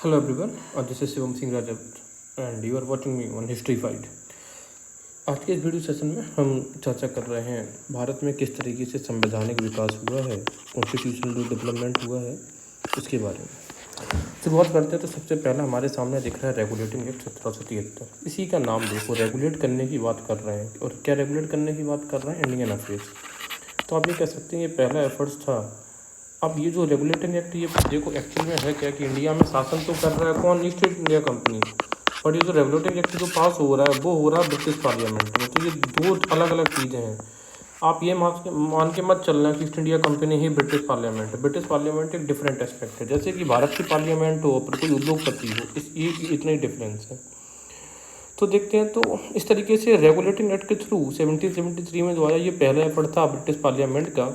Hello everyone, this is Shivam Singh Rajat and you are watching me on History Fight। आज के इस video session में हम चर्चा कर रहे हैं भारत में किस तरीके से संवैधानिक विकास हुआ है, कॉन्स्टिट्यूशनल डेवलपमेंट हुआ है, उसके बारे में शुरुआत करते हैं। तो सबसे पहला हमारे सामने दिख रहा है रेगुलेटिंग एक्ट 1773। इसी का नाम देखो, रेगुलेट करने की बात कर रहे हैं। और क्या रेगुलेट करने की बात कर रहे हैं? Indian affairs. तो आप ये कह सकते हैं ये पहला एफर्ट्स था। अब ये जो रेगुलेटिंग एक्ट, ये देखो एक्चुअल में है क्या कि इंडिया में शासन तो कर रहा है कौन? East India company. और ये जो रेगुलेटिंग एक्ट जो पास हो रहा है वो हो रहा है ब्रिटिश पार्लियामेंट में। तो ये दो अलग अलग चीज़ें हैं। आप ये मान के मत चलना कि ईस्ट इंडिया कंपनी ही ब्रिटिश पार्लियामेंट है। ब्रिटिश पार्लियामेंट एक डिफरेंट एस्पेक्ट है, जैसे कि भारत की पार्लियामेंट हो पर कोई उद्योगपति हो, ये इतना ही डिफरेंस है। तो देखते हैं। तो इस तरीके से रेगुलेटिंग एक्ट के थ्रू 1773 में जो आया, ये पहला एफर्ट था ब्रिटिश पार्लियामेंट का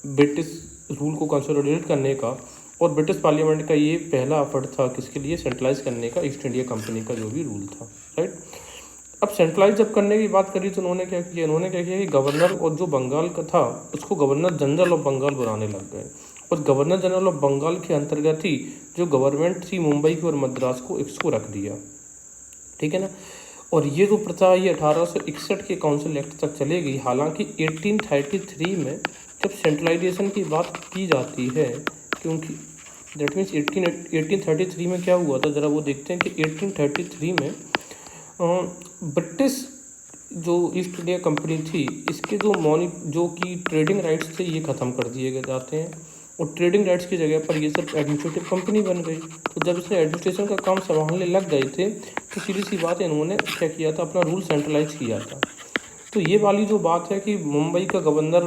ब्रिटिश रूल को कंसोलिडेट करने का। और ब्रिटिश पार्लियामेंट का ये पहला एफर्ट था किसके लिए? सेंट्रलाइज करने का ईस्ट इंडिया कंपनी का जो भी रूल था, राइट। अब सेंट्रलाइज जब करने की बात करी तो उन्होंने क्या किया कि गवर्नर और जो बंगाल का था उसको गवर्नर जनरल ऑफ बंगाल बनाने लग गए। और गवर्नर जनरल ऑफ बंगाल के अंतर्गत ही जो गवर्नमेंट थी मुंबई की और मद्रास को, इसको रख दिया, ठीक है ना। और ये जो प्रथा ये 1861 के काउंसिल एक्ट तक चलेगी। हालांकि 1833 में जब सेंट्रलाइजेशन की बात की जाती है, क्योंकि दैट मीन्स 1833 में क्या हुआ था, ज़रा वो देखते हैं कि 1833 में ब्रिटिश जो ईस्ट इंडिया कंपनी थी, इसके जो कि ट्रेडिंग राइट्स थे ये ख़त्म कर दिए जाते हैं। और ट्रेडिंग राइट्स की जगह पर ये सब एडमिनिस्ट्रेटिव कंपनी बन गई। तो जब इसने एडमिनिस्ट्रेशन का काम संभालने लग गए थे तो सीधी सी बात है, इन्होंने क्या किया था, अपना रूल सेंट्रलाइज किया था। तो ये वाली जो बात है कि मुंबई का गवर्नर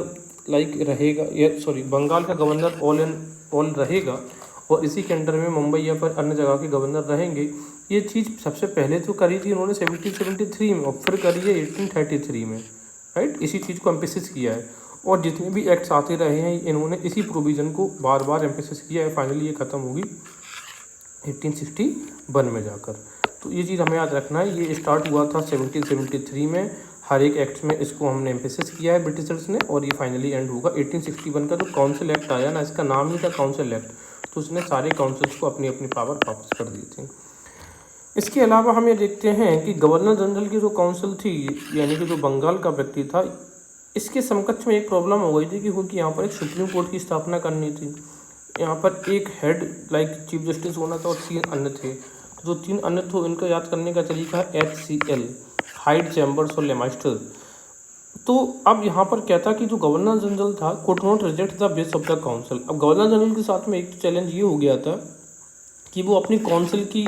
रहेगा, बंगाल का गवर्नर ऑल रहेगा और इसी के अंडर में मुंबई या फिर अन्य जगह के गवर्नर रहेंगे, ये चीज़ सबसे पहले तो करी थी उन्होंने 1773 में और फिर करी है 1833 में, राइट। इसी चीज़ को एम्फेसिस किया है। और जितने भी एक्ट्स आते रहे हैं इन्होंने इसी प्रोविज़न को बार बार एम्फेसिस किया है। फाइनली ये ख़त्म होगी 1861 में जाकर। तो ये चीज़ हमें याद रखना है, ये स्टार्ट हुआ था 1773 में। हर एक एक्ट में इसको हमने एम्फेसिस किया है ब्रिटिशर्स ने, और ये फाइनली एंड होगा 1861 का। जो काउंसिल एक्ट आया ना, इसका नाम ही था काउंसिल एक्ट, तो उसने सारे काउंसिल्स को अपनी अपनी पावर वापस कर दी थी। इसके अलावा हम ये देखते हैं कि गवर्नर जनरल की जो काउंसिल थी, यानी कि जो बंगाल का व्यक्ति था, इसके समकक्ष में एक प्रॉब्लम हो गई थी कि यहाँ पर एक सुप्रीम कोर्ट की स्थापना करनी थी। यहाँ पर एक हेड चीफ जस्टिस होना था और 3 अन्य थे। जो 3 अन्य थे इनको याद करने का तरीका है HCL, हाइड चैम्बर्स और लेमाइस्टर। तो अब यहाँ पर क्या था कि जो गवर्नर जनरल था could not reject the base of the council. अब गवर्नर जनरल के साथ में एक चैलेंज ये हो गया था कि वो अपनी काउंसिल के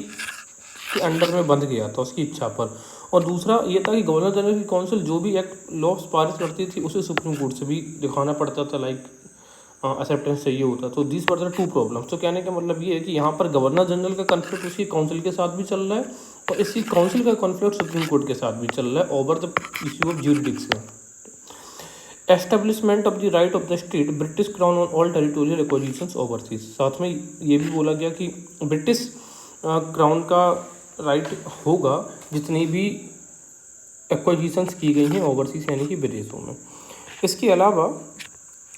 अंडर में बंध गया था उसकी इच्छा पर। और दूसरा ये था कि गवर्नर जनरल की काउंसिल जो भी एक्ट लॉस पारित करती थी उसे सुप्रीम कोर्ट से भी दिखाना पड़ता था, एक्सेप्टेंस चाहिए होता। तो दिस वर द 2 प्रॉब्लम्स। तो कहने का मतलब ये है कि यहाँ पर गवर्नर जनरल का कॉन्फ्लिक्ट उसकी काउंसिल के साथ भी चल रहा है और इसी काउंसिल का कॉन्फ्लिक्ट सुप्रीम कोर्ट के साथ भी चल रहा है over the issue of jurisdiction. Establishment of the right of the state British crown on all territorial acquisitions overseas. साथ में ये भी बोला गया कि ब्रिटिश क्राउन का राइट होगा जितनी भी एक्विजिशंस की गई हैं ओवरसीज यानी कि विदेशों में। इसके अलावा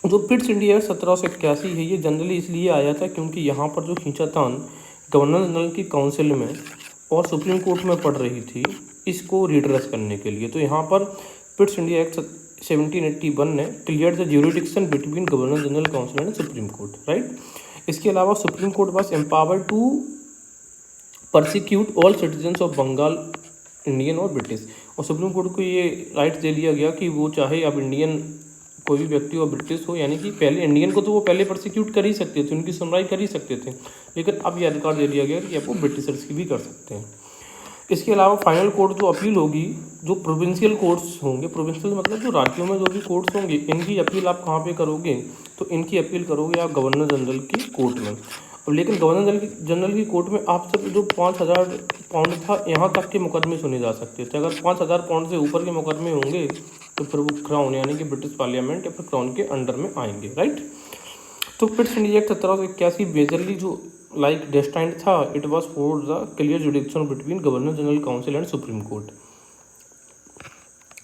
जो पिट्स इंडिया 1781 है, ये जनरली इसलिए आया था क्योंकि यहाँ पर जो खींचातान गवर्नर जनरल की काउंसिल में और सुप्रीम कोर्ट में पड़ रही थी, इसको रिड्रेस करने के लिए। तो यहाँ पर पिट्स इंडिया एक्ट 1781 ने clear the jurisdiction between governor general council and supreme court, right. इसके अलावा supreme court was empowered to prosecute all citizens of Bengal, Indian और ब्रिटिश। और सुप्रीम कोर्ट को ये राइट दे दिया गया कि वो चाहे अब इंडियन कोई भी व्यक्ति हो, ब्रिटिश हो, यानी कि पहले इंडियन को तो वो पहले परसिक्यूट कर ही सकते थे, उनकी सुनवाई कर ही सकते थे, लेकिन अब ये अधिकार दे दिया गया कि अब वो ब्रिटिशर्स की भी कर सकते हैं। इसके अलावा फाइनल कोर्ट जो अपील होगी, जो प्रोविंशियल कोर्ट्स होंगे, प्रोविंशियल मतलब जो राज्यों में जो भी कोर्ट्स होंगे, इनकी अपील आप कहाँ पे करोगे? तो इनकी अपील करोगे आप गवर्नर जनरल की कोर्ट में। लेकिन गवर्नर जनरल की कोर्ट में आप सब जो 5000 पाउंड था यहाँ तक के मुकदमे सुने जा सकते थे। अगर 5000 पाउंड से ऊपर के मुकदमे होंगे तो फिर वो क्राउन यानी कि ब्रिटिश पार्लियामेंट या फिर क्राउन के अंडर में आएंगे, राइट। तो पिट्स इंडिया एक्ट 1781 मेजरली जो डेस्टाइंड था, it was for the clear जुडिक्शन between governor general council and supreme court.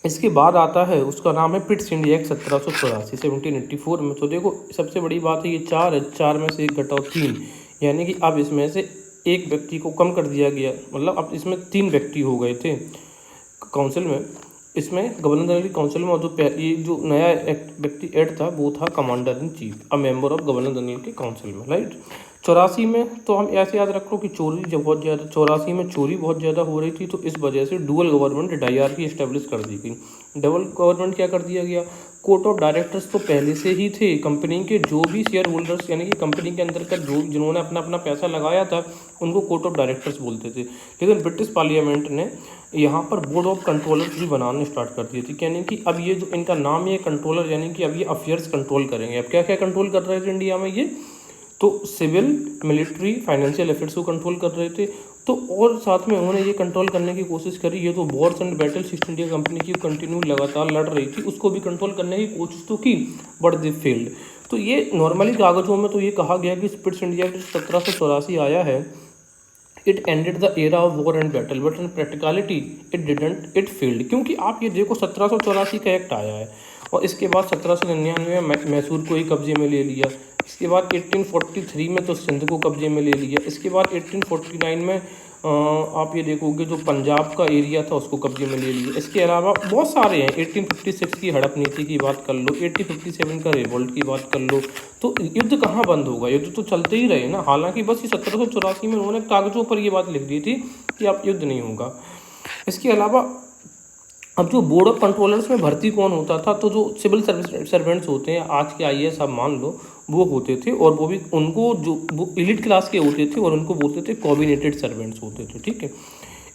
इसके बाद आता है, उसका नाम है पिट्स इंडिया एक्ट 1784 1784 में। तो देखो सबसे बड़ी बात है ये 4 है, 4 में से 1 घटाओ 3, यानी कि अब इसमें से एक व्यक्ति को कम कर दिया गया, मतलब अब इसमें 3 व्यक्ति हो गए थे काउंसिल में। इसमें गवर्नर जनरल की काउंसिल में, और ये जो नया व्यक्ति ऐड था वो था commander in chief, a member of governor general की काउंसिल में, राइट। 84 में तो हम ऐसे याद रखो कि चोरी जब बहुत ज़्यादा 84 में चोरी बहुत ज़्यादा हो रही थी, तो इस वजह से डुअल गवर्नमेंट डायरकी इस्टेब्लिश कर दी गई। डबल गवर्नमेंट क्या कर दिया गया, कोर्ट ऑफ डायरेक्टर्स तो पहले से ही थे, कंपनी के जो भी शेयर होल्डर्स यानी कि कंपनी के अंदर का जो जिन्होंने अपना अपना पैसा लगाया था उनको कोर्ट ऑफ डायरेक्टर्स बोलते थे। लेकिन ब्रिटिश पार्लियामेंट ने यहाँ पर बोर्ड ऑफ कंट्रोलर्स भी बनाने स्टार्ट कर दिए थे, यानी कि अब ये जो इनका नाम है कंट्रोलर, यानी कि अब ये अफेयर्स कंट्रोल करेंगे। अब क्या क्या कंट्रोल कर रहे थे इंडिया में ये, तो सिविल, मिलिट्री, फाइनेंशियल अफेयर्स को कंट्रोल कर रहे थे। तो और साथ में उन्होंने ये कंट्रोल करने की कोशिश करी, ये तो Wars and battles east India company की कंटिन्यू लगातार लड़ रही थी, उसको भी कंट्रोल करने की कोशिश तो की, बट दे फेल्ड। तो ये नॉर्मली कागजों में तो ये कहा गया कि स्पिट्स इंडिया जो 1784 आया है, it ended the era of war and battle, but in practicality it failed. क्योंकि आप ये देखो 1784 का एक्ट आया है, और इसके बाद 1799 में मैसूर को ही कब्जे में ले लिया। इसके बाद 1843 में तो सिंध को कब्जे में ले लिया। इसके बाद 1849 में आप ये देखोगे जो पंजाब का एरिया था उसको कब्जे में ले लिया। इसके अलावा बहुत सारे हैं, 1856 की हड़प नीति की बात कर लो, 1857 का रिवोल्ट की बात कर लो। तो युद्ध कहाँ बंद होगा, युद्ध तो चलते ही रहे ना। हालांकि बस ये 1784 में उन्होंने कागजों पर ये बात लिख दी थी कि अब युद्ध नहीं होगा। इसके अलावा अब जो बोर्ड ऑफ कंट्रोलर्स में भर्ती कौन होता था, तो जो सिविल सर्वेंट्स होते हैं, आज के IAS आप मान लो, वो होते थे, और वो भी उनको जो वो एलिट क्लास के होते थे, और उनको बोलते थे कोऑर्डिनेटेड सर्वेंट्स होते थे, ठीक है।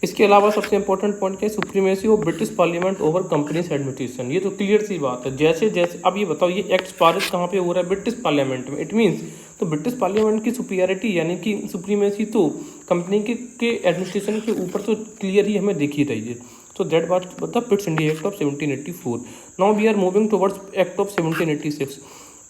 इसके अलावा सबसे इंपॉर्टेंट पॉइंट क्या है, supremacy of British parliament over companies administration. ये तो क्लियर सी बात है। जैसे जैसे अब ये बताओ, ये एक्ट पारित कहाँ पे हो रहा है, ब्रिटिश पार्लियामेंट में। इट मीन्स तो ब्रिटिश पार्लियामेंट की सुपीरियरिटी यानी कि सुप्रीमेसी तो कंपनी के एडमिनिस्ट्रेशन के ऊपर तो क्लियर ही हमें दिख ही रही है। So that was the Pitt's India Act of 1784. Now we are moving towards Act of 1786.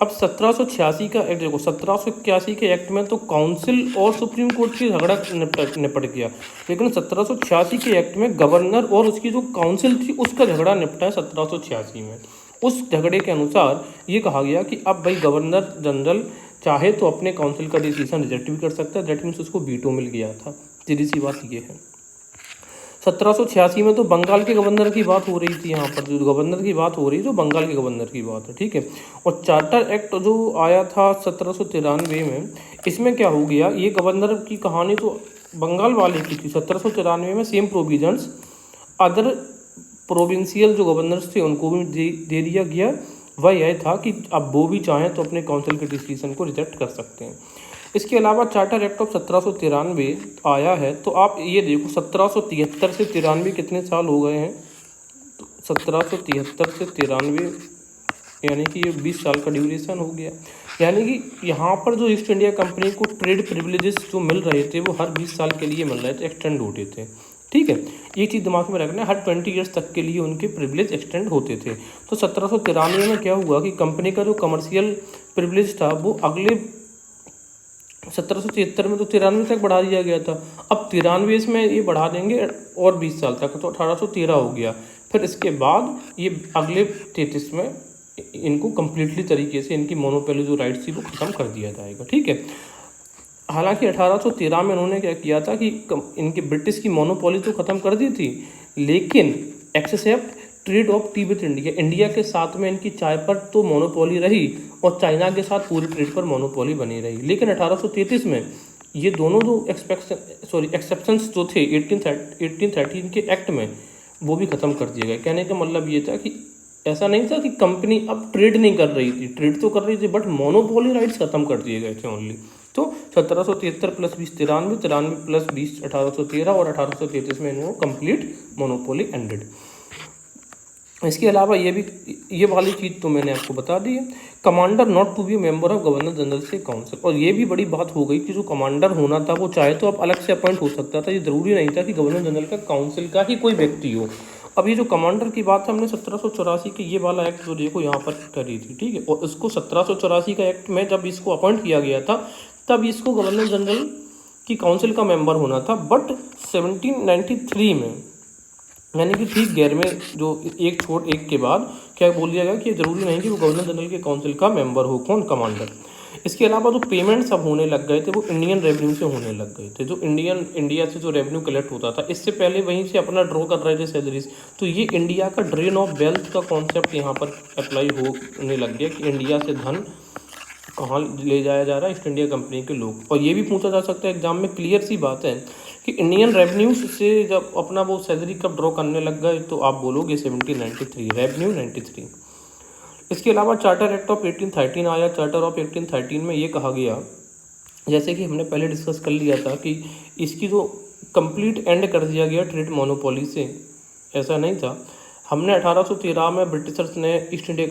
अब 1786 का एक्ट देखो, 1781 के एक्ट में तो काउंसिल और सुप्रीम कोर्ट की झगड़ा निपट गया, लेकिन 1786 के एक्ट में गवर्नर और उसकी जो काउंसिल थी उसका झगड़ा निपटा है 1786 में। उस झगड़े के अनुसार ये कहा गया कि अब भाई गवर्नर जनरल चाहे तो अपने काउंसिल का डिसीजन रिजेक्ट भी कर सकता है, दैट मीन्स उसको वीटो मिल गया था। सीधी सी बात ये है। 1786 में तो बंगाल के गवर्नर की बात हो रही थी, यहाँ पर जो गवर्नर की बात हो रही है तो बंगाल के गवर्नर की बात है, ठीक है। और चार्टर एक्ट जो आया था 1793 में, इसमें क्या हो गया, ये गवर्नर की कहानी तो बंगाल वाले की थी। 1793 में सेम प्रोविजंस अदर प्रोविंशियल जो गवर्नर्स थे उनको भी दे दिया गया। वह यह था कि अब वो भी चाहें तो अपने काउंसिल के डिसीजन को रिजेक्ट कर सकते हैं। इसके अलावा चार्टर एक्ट ऑफ 1793 आया है, तो आप ये देखो 1773 से 93 कितने साल हो गए हैं, तो 1773 से 93 यानी कि ये 20 साल का ड्यूरेशन हो गया। यानी कि यहाँ पर जो ईस्ट इंडिया कंपनी को ट्रेड प्रिविलेजेस जो मिल रहे थे वो हर 20 साल के लिए मिल रहे थे, एक्सटेंड होते थे, ठीक है। ये चीज़ दिमाग में रखना, हर 20 ईयर्स तक के लिए उनके प्रिविलेज एक्सटेंड होते थे। तो 1793 में क्या हुआ कि कंपनी का जो कमर्शियल प्रिविलेज था वो अगले 1773 में तो 93 तक बढ़ा दिया गया था। अब 93 में ये बढ़ा देंगे और 20 साल तक, तो 1813 हो गया। फिर इसके बाद ये अगले 33 में इनको कम्प्लीटली तरीके से इनकी मोनोपोली जो राइट्स थी वो ख़त्म कर दिया जाएगा, ठीक है। हालांकि 1813 में उन्होंने क्या किया था कि इनके ब्रिटिश की मोनोपोली तो ख़त्म कर दी थी, लेकिन except trade of tea with India, India के साथ में इनकी चाय पर तो मोनोपोली रही और चाइना के साथ पूरी ट्रेड पर मोनोपोली बनी रही। लेकिन 1833 में ये दोनों जो एक्सेप्शंस जो थे 1813 के एक्ट में वो भी ख़त्म कर दिए गए। कहने का मतलब ये था कि ऐसा नहीं था कि कंपनी अब ट्रेड नहीं कर रही थी, ट्रेड तो कर रही थी, बट मोनोपोली राइट्स ख़त्म कर दिए गए थे ओनली। तो 1773 प्लस 20 93, 93 प्लस 20 1813, और 1833 में इन्होंने कंप्लीट मोनोपोली एंडेड। इसके अलावा ये वाली चीज़ तो मैंने आपको बता दी है। Commander not to be member of governor general से काउंसिल, और ये भी बड़ी बात हो गई कि जो कमांडर होना था वो चाहे तो अब अलग से अपॉइंट हो सकता था, ये ज़रूरी नहीं था कि गवर्नर जनरल का काउंसिल का ही कोई व्यक्ति हो। अब ये जो कमांडर की बात हमने 1784 के ये वाला एक्ट जो देखो यहाँ पर करी थी, ठीक है। और इसको 1784 का एक्ट में जब इसको अपॉइंट किया गया था तब इसको गवर्नर जनरल की काउंसिल का मेंबर होना था, बट 1793 में यानी कि ठीक 11वें जो एक छोड़ एक के बाद क्या बोल दिया गया कि ये ज़रूरी नहीं कि वो गवर्नर जनरल के काउंसिल का मेंबर हो, कौन, कमांडर। इसके अलावा जो पेमेंट्स अब होने लग गए थे वो इंडियन रेवेन्यू से होने लग गए थे, जो इंडिया से जो रेवेन्यू कलेक्ट होता था, इससे पहले वहीं से अपना ड्रॉ कर रहे थे सैलरीज। तो ये इंडिया का ड्रेन ऑफ वेल्थ का कॉन्सेप्ट यहाँ पर अप्लाई होने लग गया कि इंडिया से धन कहाँ ले जाया जा रहा है, ईस्ट इंडिया कंपनी के लोग। और ये भी पूछा जा सकता है एग्जाम में, क्लियर सी बात है कि इंडियन रेवेन्यू से जब अपना वो सैलरी कब ड्रॉ करने लग गए, तो आप बोलोगे 1793, रेवेन्यू 93। इसके अलावा चार्टर एक्ट ऑफ 1813 आया। चार्टर ऑफ 1813 में ये कहा गया, जैसे कि हमने पहले डिस्कस कर लिया था, कि इसकी जो कंप्लीट एंड कर दिया गया ट्रेड मोनोपोली से। ऐसा नहीं था, हमने 1813 में ब्रिटिशर्स ने ईस्ट इंडिया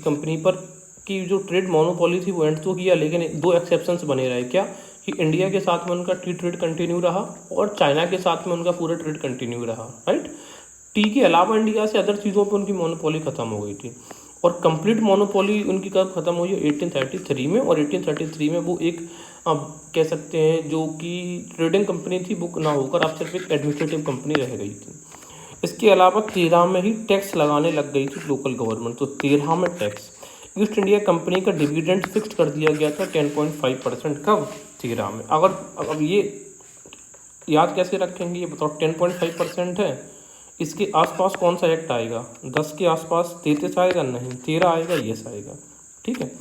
कंपनी पर की जो ट्रेड मोनोपोली थी वो एंड तो किया, लेकिन दो एक्सेप्शंस बने रहे। क्या कि इंडिया के साथ में उनका ट्रेड कंटिन्यू रहा और चाइना के साथ में उनका पूरा ट्रेड कंटिन्यू रहा, राइट। टी के अलावा इंडिया से अदर चीज़ों पर उनकी मोनोपोली खत्म हो गई थी, और कंप्लीट मोनोपोली उनकी कब खत्म हुई है, 1833 में। और 1833 में वो एक कह सकते हैं जो कि ट्रेडिंग कंपनी थी, वो ना होकर आप सिर्फ एक एडमिनिस्ट्रेटिव कंपनी रह गई थी। इसके अलावा 13 में ही टैक्स लगाने लग गई थी लोकल गवर्नमेंट, तो 13 में टैक्स। ईस्ट इंडिया कंपनी का डिविडेंड फिक्स कर दिया गया था 10.5%। कब? 13 में। अगर अब ये याद कैसे रखेंगे, ये बताओ। 10.5% है, इसके आसपास कौन सा एक्ट आएगा? 10 के आसपास 33 आएगा? नहीं, 13 आएगा, यस आएगा, ठीक है।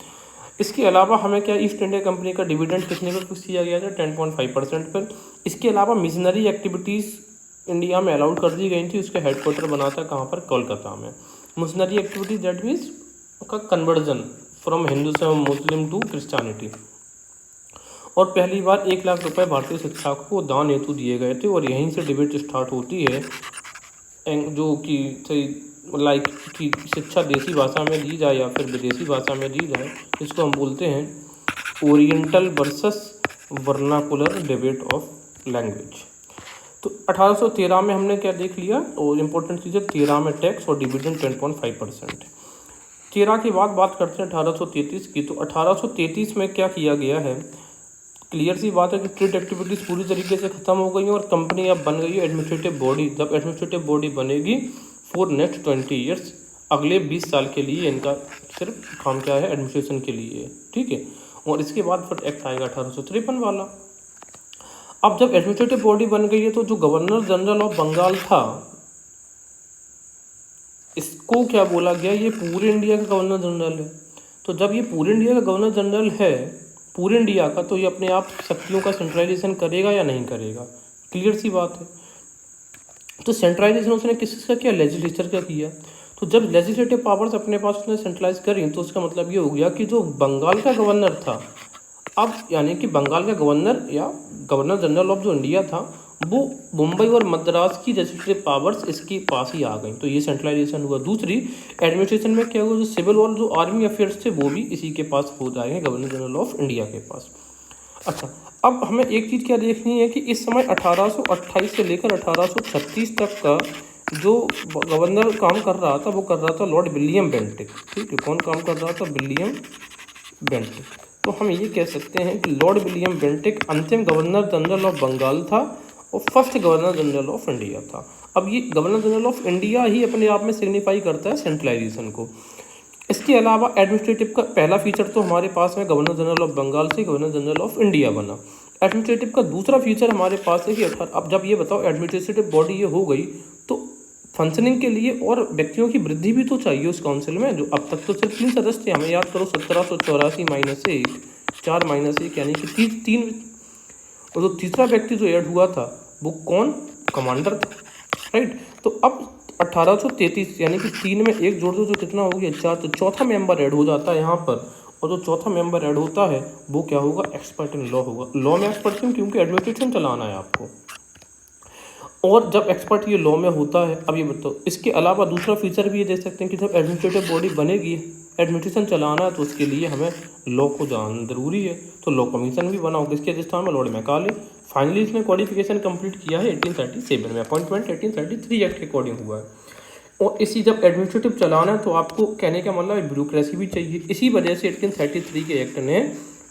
इसके अलावा हमें क्या, ईस्ट इंडिया कंपनी का डिविडेंड कितने पर फिक्स किया गया था? 10.5% पर। इसके अलावा मिशनरी एक्टिविटीज़ इंडिया में अलाउड कर दी गई थी। उसका हेडक्वार्टर बना था कहाँ पर? कोलकाता में। मिशनरी एक्टिविटीज दैट मीन्स का conversion from Hinduism Muslim to Christianity. और पहली बार 1 लाख रुपए भारतीय शिक्षा को दान हेतु दिए गए थे, और यहीं से डिबेट स्टार्ट होती है जो कि लाइक कि शिक्षा देसी भाषा में दी जाए या फिर विदेशी भाषा में दी जाए। इसको हम बोलते हैं oriental versus vernacular debate of language. तो 1813 में हमने क्या देख लिया, और इम्पोर्टेंट चीज़ है 13 में टैक्स और डिविडेंड 10.5%। 13 की बात करते हैं 1833 की। तो 1833 में क्या किया गया है, क्लियर सी बात है कि ट्रेड एक्टिविटीज़ पूरी तरीके से ख़त्म हो गई और कंपनी अब बन गई है एडमिनिस्ट्रेटिव बॉडी। जब एडमिनिस्ट्रेटिव बॉडी बनेगी फॉर नेक्स्ट 20 ईयर्स, अगले 20 साल के लिए इनका सिर्फ काम क्या है, एडमिनिस्ट्रेशन के लिए, ठीक है। और इसके बाद फिर एक्ट आएगा 1853 वाला। अब जब एडमिनिस्ट्रेटिव बॉडी बन गई है, तो जो गवर्नर जनरल ऑफ बंगाल था, इसको क्या बोला गया, ये पूरे इंडिया का गवर्नर जनरल है। तो जब ये पूरे इंडिया का गवर्नर जनरल है, पूरे इंडिया का, तो ये अपने आप शक्तियों का सेंट्रलाइजेशन करेगा या नहीं करेगा? क्लियर सी बात है। तो सेंट्रलाइजेशन उसने किसका किया? लेजिस्लेचर का किया। तो जब लेजिस्लेटिव पावर्स अपने पास उसने सेंट्रलाइज करी, तो उसका मतलब ये हो गया कि जो बंगाल का गवर्नर था, अब यानी कि बंगाल का गवर्नर या गवर्नर जनरल ऑफ जो इंडिया था, वो मुंबई और मद्रास की लेजिस्लेटिव पावर्स इसके पास ही आ गई। तो ये सेंट्रलाइजेशन हुआ। दूसरी, एडमिनिस्ट्रेशन में क्या हुआ, जो सिविल और जो आर्मी अफेयर्स थे वो भी इसी के पास हो जाएंगे, गवर्नर जनरल ऑफ इंडिया के पास। अच्छा, अब हमें एक चीज़ क्या देखनी है कि इस समय 1828 से लेकर 1836 तक का जो गवर्नर काम कर रहा था, वो कर रहा था लॉर्ड विलियम बेंटिक, ठीक है। कौन काम कर रहा था? William Bentinck. तो हम ये कह सकते हैं कि लॉर्ड विलियम बेंटिक अंतिम गवर्नर जनरल ऑफ बंगाल था और first governor general of India था। अब ये गवर्नर जनरल ऑफ इंडिया ही अपने आप में सिग्निफाई करता है सेंट्रलाइजेशन को। इसके अलावा एडमिनिस्ट्रेटिव का पहला फीचर तो हमारे पास है, गवर्नर जनरल ऑफ बंगाल से गवर्नर जनरल ऑफ इंडिया बना। एडमिनिस्ट्रेटिव का दूसरा फीचर हमारे पास है कि अब जब ये बताओ एडमिनिस्ट्रेटिव बॉडी ये हो गई, तो फंक्शनिंग के लिए और व्यक्तियों की वृद्धि भी तो चाहिए उस काउंसिल में। जो अब तक तो सिर्फ 3 सदस्य थे, हमें याद करो 1784 -1 4 -1 यानी कि 3। और जो तीसरा व्यक्ति जो ऐड हुआ था वो कौन? कमांडर था, राइट। तो अब 1833 यानी कि 3 में 1 जोड़ दो तो कितना हो गया? 4। तो चौथा मेंबर ऐड हो जाता है यहाँ पर, और जो चौथा मेंबर ऐड होता है वो क्या होगा? एक्सपर्ट इन लॉ होगा। लॉ में एक्सपर्ट क्यों? क्योंकि एडमिनिस्ट्रेशन चलाना है आपको, और जब एक्सपर्ट ये लॉ में होता है। अब ये बताओ, इसके अलावा दूसरा फीचर भी ये दे सकते हैं कि जब एडमिनिस्ट्रेटिव बॉडी बनेगी, एडमिनिस्ट्रेशन चलाना है, तो उसके लिए हमें लॉ को जानना जरूरी है। तो लॉ कमीशन भी बना हो, किसके अधिष्ठान में? Lord Macaulay. फाइनली इसने क्वालिफिकेशन कंप्लीट किया है 1837 में, अपॉइंटमेंट 1833 एक्ट के अकॉर्डिंग हुआ है। और इसी जब एडमिनिस्ट्रेटिव चलाना है, तो आपको कहने का मतलब ब्यूरोक्रेसी भी चाहिए। इसी वजह से 1833 के एक्ट ने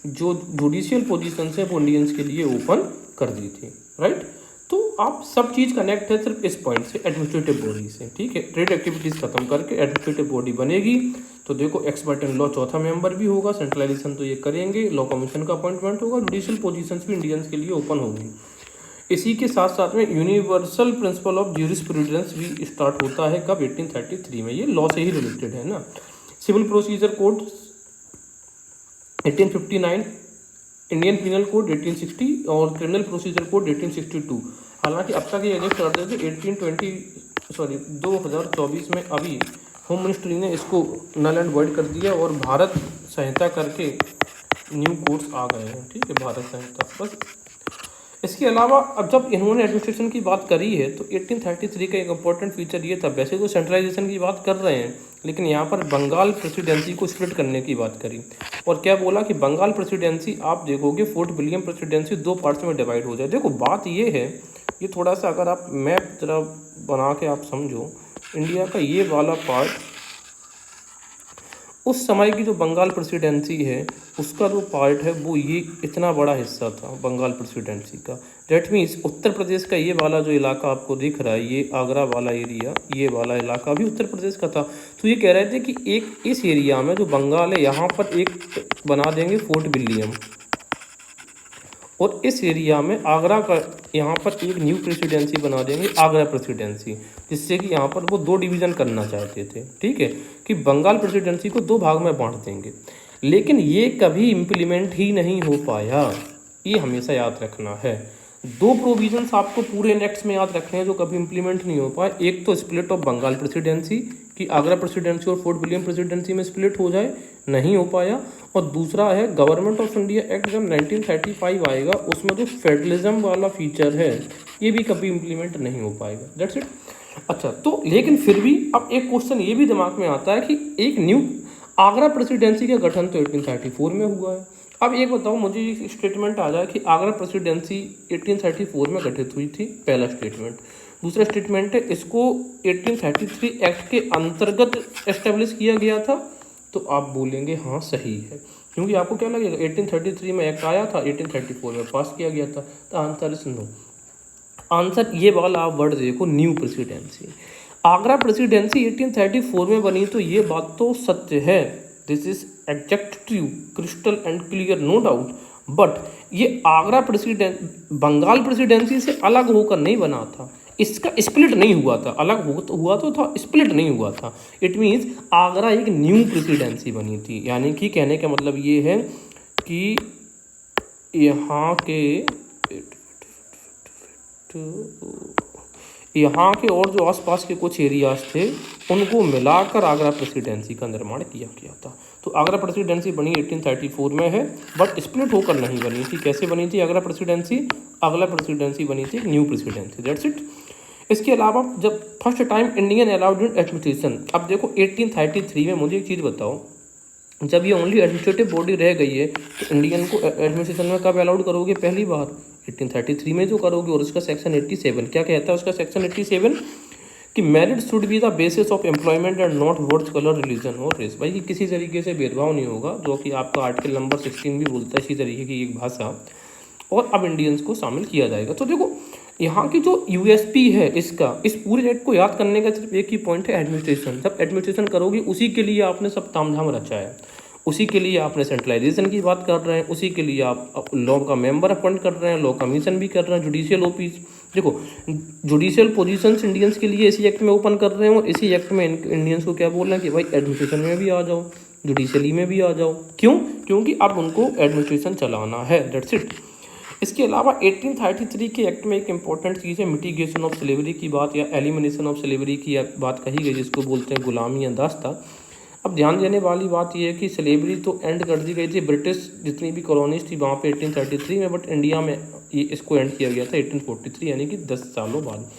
जो जुडिशियल पोजीशन है वो इंडियंस के लिए ओपन कर दी थी, राइट। तो आप सब चीज़ कनेक्ट है सिर्फ इस पॉइंट से, एडमिनिस्ट्रेटिव बॉडी से, ठीक है। ट्रेड एक्टिविटीज़ खत्म करके एडमिनिस्ट्रेटिव बॉडी बनेगी, तो देखो एक्स/इन लॉ चौथा मेंबर भी होगा, सेंट्रलाइजेशन तो ये करेंगे, लॉ कमीशन का अपॉइंटमेंट होगा, जुडिशियल पोजीशंस भी इंडियंस के लिए ओपन होगी। इसी के साथ साथ में यूनिवर्सल प्रिंसिपल ऑफ ज्यूरिस्प्रूडेंस भी स्टार्ट होता है कब? 1833 में। ये लॉ से ही रिलेटेड है ना। Civil procedure code 1859, Indian penal code 1860 और क्रिमिनल प्रोसीजर कोड 1862। हालांकि अब तक ये एग्जिस्ट करते थे 2024 में अभी होम मिनिस्ट्री ने इसको नल एंड वॉइड कर दिया और भारत संहिता करके न्यू कोड्स आ गए हैं। ठीक है, भारत संहिता। बस इसके अलावा अब जब इन्होंने एडमिनिस्ट्रेशन की बात करी है तो 1833 का एक इंपॉर्टेंट फीचर ये था, वैसे तो सेंट्रलाइजेशन की बात कर रहे हैं लेकिन यहाँ पर बंगाल प्रेसिडेंसी को स्प्लिट करने की बात करी। और क्या बोला कि बंगाल प्रेसिडेंसी आप देखोगे फोर्ट विलियम प्रेसिडेंसी 2 पार्ट्स में डिवाइड हो जाए। देखो बात ये है, ये थोड़ा सा अगर आप मैप तरह बना के आप समझो, इंडिया का ये वाला पार्ट उस समय की जो बंगाल प्रेसिडेंसी है उसका जो पार्ट है वो ये इतना बड़ा हिस्सा था बंगाल प्रेसिडेंसी का। डेट मीन्स उत्तर प्रदेश का ये वाला जो इलाका आपको दिख रहा है, ये आगरा वाला एरिया, ये वाला इलाका भी उत्तर प्रदेश का था। तो ये कह रहे थे कि एक इस एरिया में जो बंगाल है यहाँ पर एक बना देंगे फोर्ट विलियम, और इस एरिया में आगरा का यहाँ पर एक न्यू प्रेसिडेंसी बना देंगे, आगरा प्रेसिडेंसी, जिससे कि यहाँ पर वो 2 डिवीज़न करना चाहते थे। ठीक है, कि बंगाल प्रेसिडेंसी को 2 भाग में बांट देंगे, लेकिन ये कभी इम्प्लीमेंट ही नहीं हो पाया। ये हमेशा याद रखना है। 2 प्रोविजंस आपको पूरे नेक्स्ट में याद रखने हैं जो कभी इम्प्लीमेंट नहीं हो पाए। एक तो स्प्लिट ऑफ बंगाल प्रेसिडेंसी कि आगरा प्रेसिडेंसी और फोर्ट विलियम प्रेसिडेंसी में स्प्लिट हो जाए, नहीं हो पाया। और दूसरा है गवर्नमेंट ऑफ इंडिया एक्ट जब 1935 आएगा उसमें जो फेडरलिज्म वाला फीचर है ये भी कभी इम्प्लीमेंट नहीं हो पाएगा। That's it. अच्छा, तो लेकिन फिर भी अब एक क्वेश्चन ये भी दिमाग में आता है कि एक न्यू आगरा प्रेसिडेंसी का गठन तो 1834 में हुआ है। अब एक बताओ मुझे, एक स्टेटमेंट आ जाए कि आगरा प्रेसिडेंसी 1834 में गठित हुई थी, पहला स्टेटमेंट। दूसरा स्टेटमेंट है इसको 1833 एक्ट के अंतर्गत एस्टेब्लिश किया गया था, तो आप बोलेंगे हाँ सही है, क्योंकि आपको क्या लगेगा 1833 में एक्ट आया था, 1834 में पास किया गया था। तो आंसर इज नो। आंसर ये वाला आप वर्ड देखो, न्यू प्रेसिडेंसी। आगरा प्रेसिडेंसी 1834 में बनी तो ये बात तो सत्य है, this is exact true, crystal and clear, no doubt. But ये आगरा बंगाल प्रेसिडेंसी से अलग होकर नहीं बना था, इसका स्प्लिट नहीं हुआ था, अलग हुआ तो था, स्प्लिट नहीं हुआ था। इट मीन्स आगरा एक न्यू प्रेसिडेंसी बनी थी। यानी कि कहने का मतलब ये है कि यहाँ के और जो आसपास के कुछ एरियाज थे उनको मिलाकर आगरा प्रेसिडेंसी का निर्माण किया गया था। तो आगरा प्रेसिडेंसी बनी 1834 में है, बट स्प्लिट होकर नहीं बनी थी। कैसे बनी थी आगरा प्रेसिडेंसी? आगरा प्रेसिडेंसी बनी थी न्यू प्रेसिडेंसी। That's it. इसके अलावा जब first time Indian allowed administration, अब देखो 1833 में मुझे एक चीज़ बताओ, जब ये ओनली एडमिनिस्ट्रेटिव बॉडी रह गई है तो इंडियन को एडमिनिस्ट्रेशन में कब अलाउड करोगे? पहली बार 1833 में जो करोगे। और उसका सेक्शन 87 क्या कहता है? उसका सेक्शन 87 कि married should be the basis of employment and not worth colour, religion और रेस। भाई किसी तरीके से भेदभाव नहीं होगा, जो कि आपका आर्टिकल नंबर 16 भी बोलता है इसी तरीके की एक भाषा। और अब इंडियंस को शामिल किया जाएगा। तो देखो यहाँ की जो यूएसपी है इसका, इस पूरे एक्ट को याद करने का सिर्फ एक ही पॉइंट है, एडमिनिस्ट्रेशन। जब एडमिनिस्ट्रेशन करोगे उसी के लिए आपने सब तामझाम रचा है, उसी के लिए आपने सेंट्रलाइजेशन की बात कर रहे हैं, उसी के लिए आप लॉ का मेंबर अपॉइंट कर रहे हैं, लॉ कमीशन भी कर रहे हैं, जुडिशियल ओपीज। देखो जुडिशियल पोजीशंस इंडियंस के लिए इसी एक्ट में ओपन कर रहे हैं, और इसी एक्ट में इंडियंस को क्या बोल रहे हैं कि भाई एडमिनिस्ट्रेशन में भी आ जाओ, जुडिशियली में भी आ जाओ। क्यों? क्योंकि अब उनको एडमिनिस्ट्रेशन चलाना है। That's it. इसके अलावा 1833 के एक्ट में एक इंपॉर्टेंट चीज़ है, मिटिगेशन ऑफ स्लेवरी की बात या एलिमिनेशन ऑफ स्लेवरी की बात कही गई, जिसको बोलते हैं गुलामी या दास्ता। अब ध्यान देने वाली बात यह है कि स्लेवरी तो एंड कर दी गई थी, ब्रिटिश जितनी भी कॉलोनीज थी वहाँ पे 1833 में, बट इंडिया में ये इसको एंड किया गया था 1843, यानी कि 10 सालों बाद।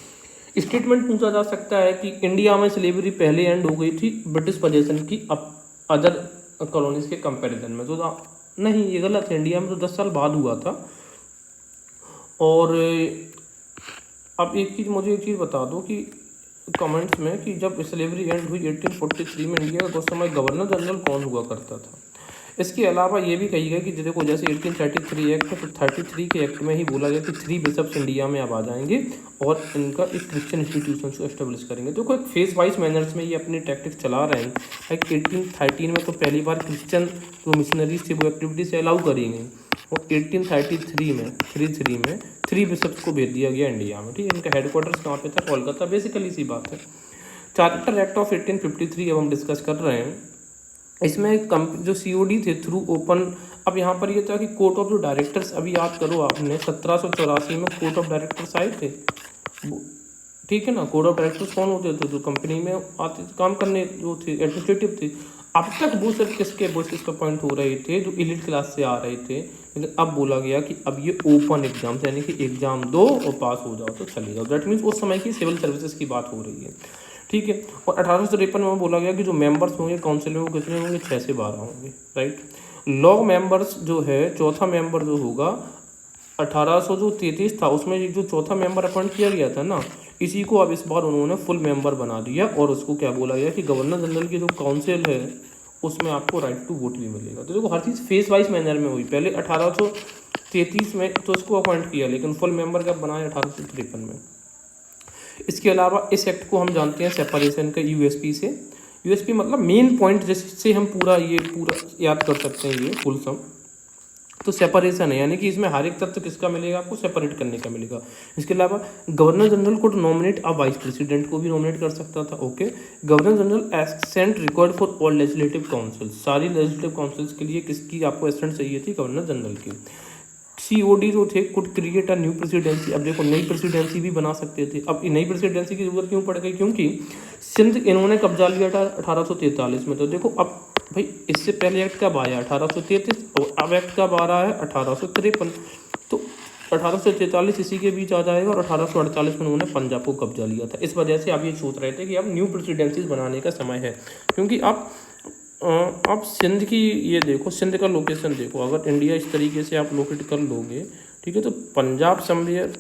स्टेटमेंट पूछा जा सकता है कि इंडिया में स्लेवरी पहले एंड हो गई थी ब्रिटिश पोजीशन की अदर कॉलोनीज के कंपैरिजन में, तो नहीं, ये गलत है। इंडिया में तो 10 साल बाद हुआ था। और अब मुझे एक चीज़ बता दो कि कमेंट्स में कि जब स्लेवरी एंड हुई 1843 में इंडिया का, उस समय गवर्नर जनरल कौन हुआ करता था? इसके अलावा ये भी कही गई कि देखो जैसे 1833 एक्ट है, तो 33 के एक्ट में ही बोला गया कि 3 बिशप्स इंडिया में अब आ जाएंगे और इनका एक क्रिश्चियन इंस्टीट्यूशन को एस्टेब्लिश करेंगे। देखो एक फेज वाइज मैनर्स में ये अपनी टैक्टिक्स चला रहे हैं। लाइक 1813 में तो पहली बार क्रिश्चियन जो मिशनरीज थे वो एक्टिविटीज अलाउ करी गई, और 1833 में 3 बिशप्स को भेज दिया गया इंडिया में, ठीक है। इनका हेडक्वार्टर्स कहाँ पे था? कोलकाता। बेसिकली सी बात है। चार्टर एक्ट ऑफ 1853 अब हम डिस्कस कर रहे हैं। इसमें जो COD थे थ्रू ओपन, अब यहाँ पर ये था कि कोर्ट ऑफ जो डायरेक्टर्स, अभी याद करो आपने 1784 में कोर्ट ऑफ डायरेक्टर्स आए थे, ठीक है ना। कोर्ट ऑफ डायरेक्टर्स कौन होते थे? जो कंपनी में आते काम करने जो थे, एडमिनिस्ट्रेटिव थे। अब तक वो सिर्फ किसके बेसिस पर पॉइंट हो रहे थे? जो एलिट क्लास से आ रहे थे। लेकिन अब बोला गया कि अब ये ओपन एग्जाम, यानी कि एग्जाम दो और पास हो जाओ तो चले जाओ। दैट मीन्स उस समय की सिविल सर्विसेज की बात हो रही है, ठीक है। और 1853 में बोला गया कि जो मेंबर्स होंगे काउंसिल में वो कितने होंगे? 6 से 12 होंगे, राइट। लॉ मेंबर्स जो है, चौथा मेंबर जो होगा 1833 था, उसमें जो चौथा मेंबर अपॉइंट किया गया था ना, इसी को अब इस बार उन्होंने फुल मेंबर बना दिया। और उसको क्या बोला गया कि गवर्नर जनरल की जो काउंसिल है उसमें आपको राइट टू वोट भी मिलेगा। तो देखो हर चीज़ फेस वाइज मैनर में हुई। पहले 1833 में तो उसको अपॉइंट किया, लेकिन फुल मेंबर कब बनाया? 1853 में। इसके अलावा इस एक्ट को हम जानते हैं सेपरेशन का USP से। USP मतलब मेन पॉइंट जिससे हम पूरा याद कर सकते हैं, ये फुल सम तो सेपरेशन है, यानी कि इसमें हर एक तत्व किसका मिलेगा? आपको सेपरेट करने का मिलेगा। इसके अलावा गवर्नर जनरल को नॉमिनेट अब वाइस प्रेसिडेंट को भी नॉमिनेट कर सकता था, okay. Governor general assent required for all legislative council, सारी लेजिस्लेटिव काउंसिल्स के लिए किसकी आपको एसेंट चाहिए थी? गवर्नर जनरल की। COD जो थे could create a new presidency, अब देखो नई प्रेसिडेंसी भी बना सकते थे। अब नई प्रेसिडेंसी की जरूरत क्यों पड़ गई? क्योंकि सिंध इन्होंने कब्जा लिया था 1843 में। तो देखो अब भाई इससे पहले एक्ट कब आया? 1833, और अब एक्ट कब आ रहा है? 1853। तो 1843 इसी के बीच आ जाएगा, और 1848 में उन्होंने पंजाब को कब्जा लिया था। इस वजह से आप ये सोच रहे थे कि अब न्यू प्रेसिडेंसीज बनाने का समय है, क्योंकि आप सिंध की ये देखो, सिंध का लोकेशन देखो, अगर इंडिया इस तरीके से आप लोकेट कर लोगे, ठीक है, तो पंजाब समवेयर,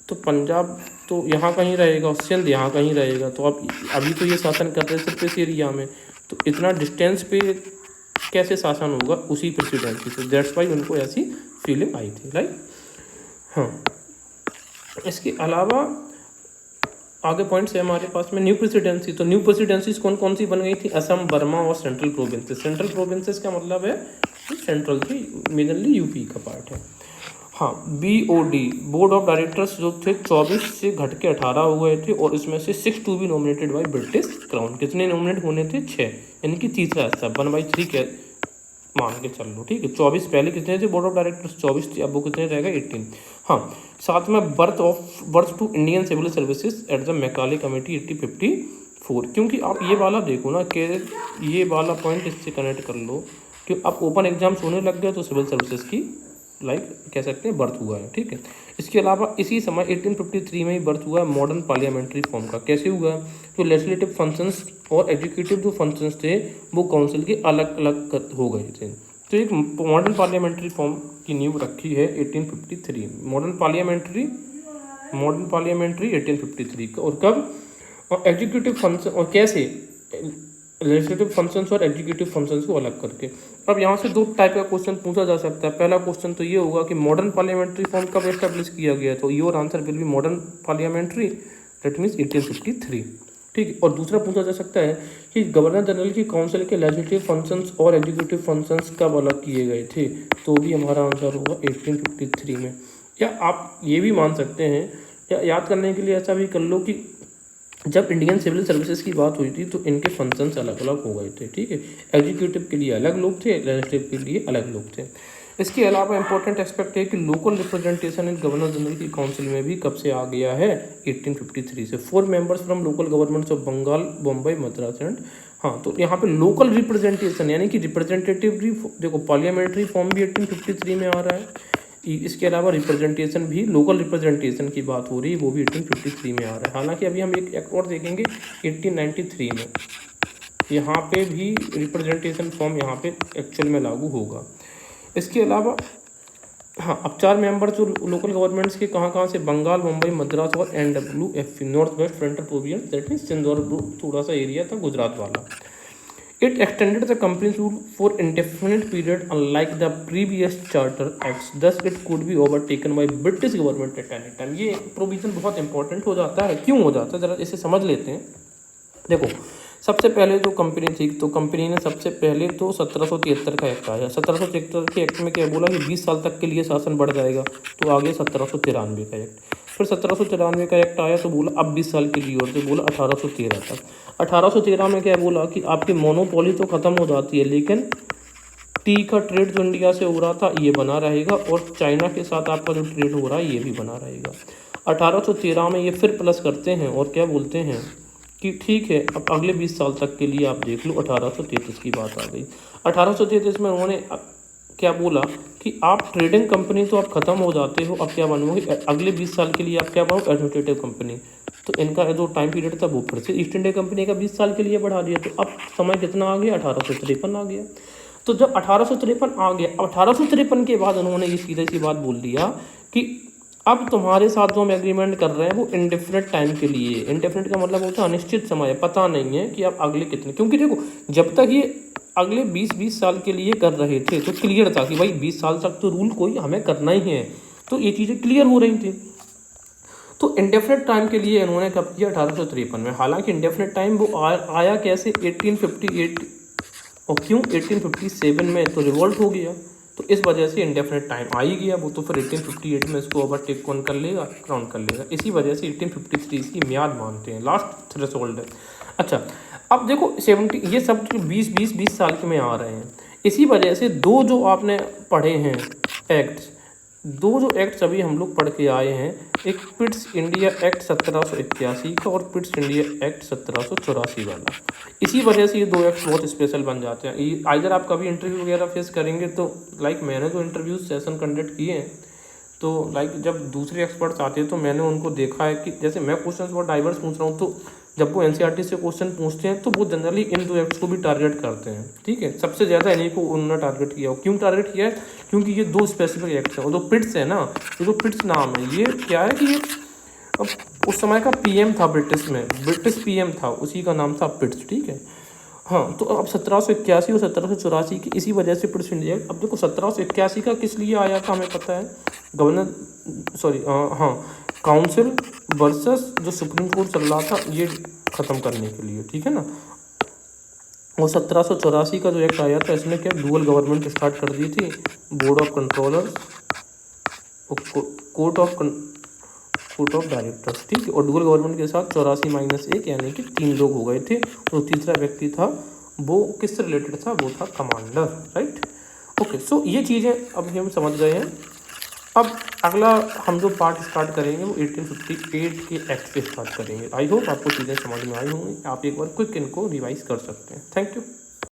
तो पंजाब तो यहाँ कहीं रहेगा और सिंध यहाँ कहीं रहेगा। तो अब अभी तो ये शासन कर रहे हैं सिर्फ इस एरिया में, तो इतना डिस्टेंस पे कैसे शासन होगा? उसी प्रेसिडेंसी से। दैट्स वाई उनको ऐसी फीलिंग आई थी, राइट। हाँ, इसके अलावा आगे पॉइंट्स है हमारे पास में न्यू प्रेसिडेंसी। तो न्यू प्रेसिडेंसीज कौन कौन सी बन गई थी? असम, बर्मा और सेंट्रल प्रोविंसेस। सेंट्रल प्रोविंसेस का मतलब है सेंट्रल थी, मेनली यूपी का पार्ट है। हाँ, BOD बोर्ड ऑफ डायरेक्टर्स जो थे 24 से घट के 18 हो गए थे, और इसमें से 6 to be nominated by British crown. कितने नॉमिनेट होने थे? 6, यानी कि तीसरा हिस्सा 1/3 के मान के चल लो, ठीक है। 24 पहले कितने थे बोर्ड ऑफ डायरेक्टर्स? 24 थे, अब वो कितने रहेगा? 18। हाँ, साथ में birth to Indian civil services at the Macaulay committee 1854। क्योंकि आप ये वाला देखो ना कि ये वाला पॉइंट इससे कनेक्ट कर लो कि अब ओपन एग्जाम्स होने लग गए, तो सिविल सर्विसेज की कह सकते हैं बर्थ हुआ है, ठीक है। इसके अलावा इसी समय 1853 में ही बर्थ हुआ है मॉडर्न पार्लियामेंट्री फॉर्म का। कैसे हुआ? जो लेजिस्लेटिव फंक्शंस और एग्जीक्यूटिव जो फंक्शंस थे वो काउंसिल के अलग अलग हो गए थे। तो एक मॉडर्न पार्लियामेंट्री फॉर्म की नींव रखी है 1853 में। मॉडर्न पार्लियामेंट्री 1853 का। और कब? और एग्जीक्यूटिव फंक्शन, और कैसे? लेजिस्लेटिव फंक्शंस और एग्जीक्यूटिव फंक्शंस को अलग करके। अब यहाँ से 2 टाइप का क्वेश्चन पूछा जा सकता है। पहला क्वेश्चन तो ये होगा कि मॉडर्न पार्लियामेंट्री फॉर्म कब एस्टेब्लिश किया गया? तो your answer will be modern parliamentary, that means 1853, ठीक है। और दूसरा पूछा जा सकता है कि गवर्नर जनरल की काउंसिल के लेजिस्लेटिव फंक्शंस और एग्जीक्यूटिव फंक्शंस कब अलग किए गए थे? तो भी हमारा आंसर होगा 1853 में। या आप ये भी मान सकते हैं, या याद करने के लिए ऐसा भी कर लो कि जब इंडियन सिविल सर्विसेज की बात हुई थी तो इनके फंक्शंस अलग अलग हो गए थे, ठीक है। एग्जीक्यूटिव के लिए अलग लोग थे, लेजिस्लेटिव के लिए अलग लोग थे। इसके अलावा इंपॉर्टेंट एस्पेक्ट है कि local representation in governor general की काउंसिल में भी कब से आ गया है? 1853 से। 4 members from local governments of Bengal, Bombay, Madras and, हाँ, तो यहाँ पे लोकल रिप्रेजेंटेशन यानी कि रिप्रेजेंटेटिव भी देखो, पार्लियामेंट्री फॉर्म भी 1853 में आ रहा है। इसके अलावा रिप्रेजेंटेशन भी, लोकल रिप्रेजेंटेशन की बात हो रही है, वो भी 1853 में आ रहा है। हालांकि अभी हम एक और देखेंगे 1893 में, यहाँ पे भी रिप्रेजेंटेशन फॉर्म यहाँ पे एक्चुअल में लागू होगा। इसके अलावा हाँ, अब 4 मेंबर जो लोकल गवर्नमेंट्स के कहाँ से? बंगाल, मुंबई, मद्रास और NWFP, north west frontal province, that means Sindh और थोड़ा सा एरिया था गुजरात वाला। It extended the company's rule for indefinite period unlike the previous charter acts. Thus it could be overtaken by British government at any time. ये provision बहुत important हो जाता है। क्यों हो जाता है ज़रा इसे समझ लेते हैं। देखो, सबसे पहले जो कंपनी थी, तो कंपनी ने सबसे पहले तो 1773 का एक्ट आया। 1773 के एक्ट में क्या बोला कि 20 साल तक के लिए शासन बढ़ जाएगा, तो आगे 1793 का एक्ट। फिर 1793 का एक्ट आया तो बोला अब 20 साल के लिए और तो बोला 1813 तक। 1813 में क्या बोला कि आपकी मोनोपोली तो ख़त्म हो जाती है, लेकिन टी का ट्रेड जो इंडिया से हो रहा था ये बना रहेगा, और चाइना के साथ आपका जो ट्रेड हो रहा है ये भी बना रहेगा। 1813 में ये फिर प्लस करते हैं और क्या बोलते हैं कि ठीक है अब अगले 20 साल तक के लिए आप देख लो। 1833 की बात आ गई। 1833 में उन्होंने क्या बोला कि आप ट्रेडिंग कंपनी तो आप ख़त्म हो जाते हो, अब क्या बनोगे अगले 20 साल के लिए, आप क्या बनोगे एडमिनिस्ट्रेटिव कंपनी। तो इनका जो टाइम पीरियड था वो फिर से ईस्ट इंडिया कंपनी का 20 साल के लिए बढ़ा दिया। तो अब समय कितना आ गया, 1853 आ गया। तो जब 1853 आ गया, अब 1853 के बाद उन्होंने ये सीधे सी बात बोल दिया कि अब तुम्हारे साथ जो हम एग्रीमेंट कर रहे हैं वो इंडेफिनिट टाइम के लिए। इंडेफिनिट का मतलब होता है अनिश्चित समय, पता नहीं है कि आप अगले कितने, क्योंकि देखो जब तक ये अगले 20-20 साल के लिए कर रहे थे तो क्लियर था कि भाई 20 साल तक तो रूल कोई हमें करना ही है, तो ये चीज़ें क्लियर हो रही थी। तो इंडेफिनिट टाइम के लिए इन्होंने कब किया, 1853 में। हालांकि इंडेफिनिट टाइम वो आया कैसे, 1858 और क्यों 1857 में तो रिवॉल्ट हो गया, तो इस वजह से इंडेफिनिट टाइम आ ही गया। वो तो फिर 1858 में इसको ओवरटेक कौन कर लेगा, क्राउन कर लेगा। इसी वजह से 1853 इसकी म्याद मानते हैं, लास्ट थ्रेशोल्ड है। अच्छा, अब देखो 70 ये सब 20 साल के में आ रहे हैं। इसी वजह से दो जो आपने पढ़े हैं एक्ट्स, दो जो एक्ट्स अभी हम लोग पढ़ के आए हैं, एक पिट्स इंडिया एक्ट 1781 का और पिट्स इंडिया एक्ट 1784 वाला। इसी वजह से ये दो एक्ट बहुत स्पेशल बन जाते हैं। अगर आप कभी इंटरव्यू वगैरह फेस करेंगे तो मैंने जो इंटरव्यू सेशन कंडक्ट किए हैं, तो जब दूसरे एक्सपर्ट्स आते हैं तो मैंने उनको देखा है कि जैसे मैं क्वेश्चन बहुत डाइवर्स पूछ रहा हूँ, तो जब वो एनसीईआरटी से क्वेश्चन पूछते हैं तो वो जनरली इन दो एक्ट्स को भी टारगेट करते हैं। ठीक है, सबसे ज़्यादा इन्हीं को उन्होंने टारगेट किया। क्यों टारगेट किया है, क्योंकि ये दो स्पेसिफिक एक्ट्स हैं। और जो पिट्स है ना, ये जो पिट्स नाम है, ये क्या है कि ये अब उस समय का पीएम था ब्रिटिश में, ब्रिटिश पीएम था, उसी का नाम था पिट्स। ठीक है, हाँ। तो अब 1781 और 1784 की इसी वजह से पिट्स इंडिया। अब देखो 1781 का किस लिए आया था हमें पता है, काउंसिल वर्सेस जो सुप्रीम कोर्ट चल रहा था ये ख़त्म करने के लिए। ठीक है ना। और 1784 का जो एक्ट आया था, इसमें क्या डुअल गवर्नमेंट स्टार्ट कर दी थी, बोर्ड ऑफ कंट्रोलर्स और कोर्ट ऑफ डायरेक्टर्स। ठीक है, और डुअल गवर्नमेंट के साथ 84-1 यानी कि 3 लोग हो गए थे। और तीसरा व्यक्ति था, वो किससे रिलेटेड था, वो था कमांडर। Right, okay. सो ये चीज़ें अभी हम समझ गए हैं। अब अगला हम जो पार्ट स्टार्ट करेंगे वो 1858 के एक्ट पे स्टार्ट करेंगे। आई होप आपको चीज़ें समझ में आई होंगी। आप एक बार क्विक इनको रिवाइज कर सकते हैं। Thank you.